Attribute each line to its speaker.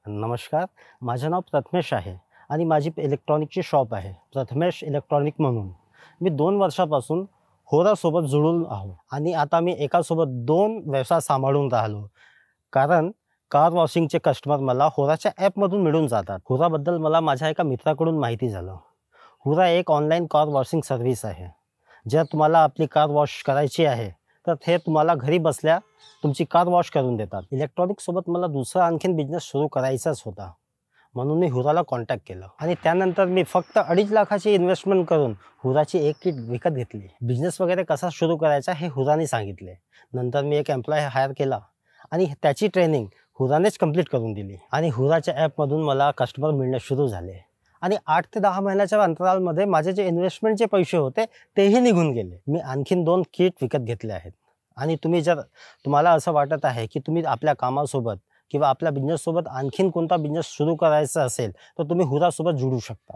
Speaker 1: नमस्कार. माझं नाव प्रथमेश आहे आणि माझी इलेक्ट्रॉनिकची शॉप आहे, प्रथमेश इलेक्ट्रॉनिक म्हणून. मी 2 वर्षापासून होरासोबत जुळून आहो आणि आता मी एकासोबत 2 व्यवसाय सांभाळून राहिलो. कारण कार वॉशिंगचे कस्टमर मला होराच्या ॲपमधून मिळून जातात. होराबद्दल मला माझ्या एका मित्राकडून माहिती झालं. होरा एक ऑनलाईन कार वॉशिंग सर्व्हिस आहे. जर तुम्हाला आपली कार वॉश करायची आहे, तर ते तुम्हाला घरी बसल्या तुमची कार वॉश करून देतात. इलेक्ट्रॉनिक्ससोबत मला दुसरा आणखीन बिझनेस सुरू करायचाच होता. म्हणून मी हुराला कॉन्टॅक्ट केलं आणि त्यानंतर मी फक्त 2.5 लाखाची इन्व्हेस्टमेंट करून हुराची एक किट विकत घेतली. बिझनेस वगैरे कसा सुरू करायचा हे हुराने सांगितले. नंतर मी एक एम्प्लॉय हायर केला आणि त्याची ट्रेनिंग हुरानेच कंप्लीट करून दिली आणि हुराच्या ॲपमधून मला कस्टमर मिळणे सुरू झाले आणि 8 ते 10 महिन्याच्या अंतराळमध्ये माझे जे इन्व्हेस्टमेंटचे पैसे होते तेही निघून गेले. मी आणखीन 2 किट विकत घेतले आहेत आणि तुम्हाला असं वाटत आहे की तुम्ही आपल्या कामासोबत किंवा आपल्या बिझनेससोबत आणखीन कोणता बिझनेस सुरू करायचा असेल, तर तुम्ही हुरासोबत जुळू शकता.